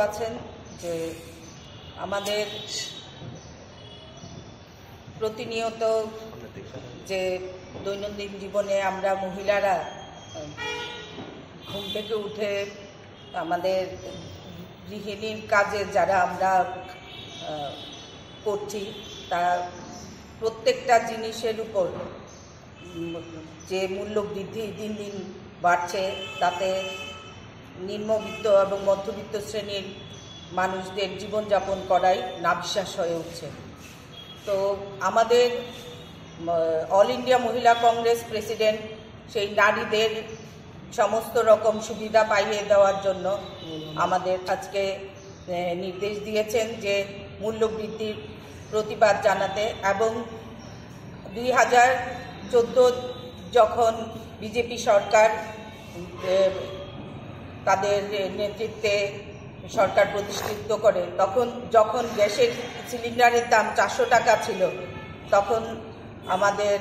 আছেন যে আমাদের প্রতিনিয়ত যে দৈনন্দিন জীবনে আমরা মহিলারা ঘুম থেকে উঠে আমাদের গৃহিণীর কাজে যারা আমরা করছি তা প্রত্যেকটা জিনিসের উপর যে মূল্য বৃদ্ধি দিন দিন বাড়ছে, তাতে নিম্নবিত্ত এবং মধ্যবিত্ত শ্রেণীর মানুষদের জীবনযাপন করাই নাভিশ্বাস হয়ে উঠছে। তো আমাদের অল ইন্ডিয়া মহিলা কংগ্রেস প্রেসিডেন্ট সেই নারীদের সমস্ত রকম সুবিধা পাইয়ে দেওয়ার জন্য আমাদের আজকে নির্দেশ দিয়েছেন যে মূল্যবৃদ্ধির প্রতিবাদ জানাতে, এবং 2014 যখন বিজেপি সরকার তাদের নেতৃত্বে সরকার প্রতিষ্ঠিত করে, যখন গ্যাসের সিলিন্ডারের দাম 400 টাকা ছিল, তখন আমাদের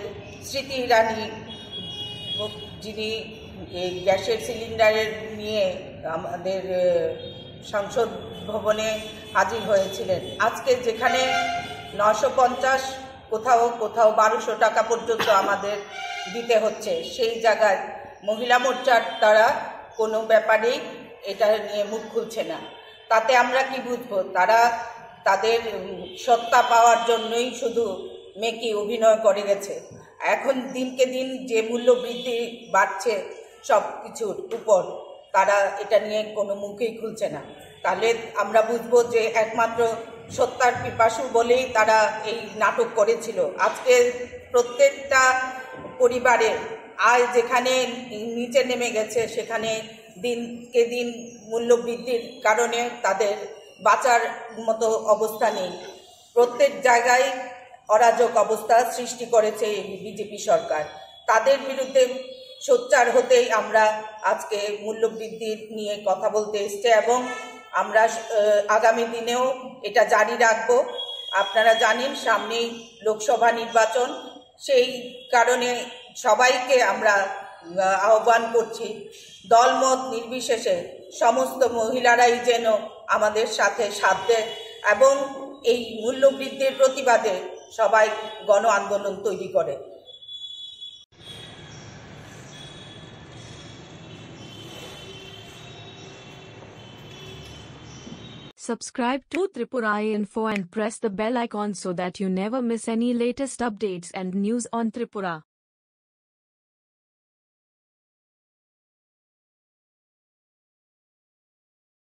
স্মৃতি ইরানি যিনি এই গ্যাসের সিলিন্ডারের নিয়ে আমাদের সংসদ ভবনে হাজির হয়েছিলেন। আজকে যেখানে 950, কোথাও 1200 টাকা পর্যন্ত আমাদের দিতে হচ্ছে, সেই জায়গায় মহিলা মোর্চার দ্বারা কোনো ব্যাপারেই এটা নিয়ে মুখ খুলছে না। তাতে আমরা কি বুঝবো? তারা তাদের সত্তা পাওয়ার জন্যই শুধু মেকি অভিনয় করে গেছে। এখন দিনকে দিন যে মূল্য বৃদ্ধি বাড়ছে সব কিছুর উপর, তারা এটা নিয়ে কোনো মুখেই খুলছে না। তাহলে আমরা বুঝবো যে একমাত্র সত্তার পিপাসু বলেই তারা এই নাটক করেছিল। আজকে প্রত্যেকটা পরিবারে আয় যেখানে নিচে নেমে গেছে, সেখানে দিনকে দিন মূল্য বৃদ্ধির কারণে তাদের বাঁচার মতো অবস্থা নেই। প্রত্যেক জায়গায় অরাজক অবস্থা সৃষ্টি করেছে বিজেপি সরকার। তাদের বিরুদ্ধে সোচ্চার হতেই আমরা আজকে মূল্যবৃদ্ধি নিয়ে কথা বলতে এসেছি, এবং আমরা আগামী দিনেও এটা জারি রাখব। আপনারা জানেন সামনেই লোকসভা নির্বাচন, সেই কারণে সবাইকে আমরা আহ্বান করছি, দলমত নির্বিশেষে সমস্ত মহিলারাই যেন আমাদের সাথে সাথ দেয় এবং এই মূল্যবৃদ্ধির প্রতিবাদে সবাই গণ আন্দোলন তৈরি করে। Subscribe to Tripura Info and press the bell icon so that you never miss any latest updates and news on Tripura.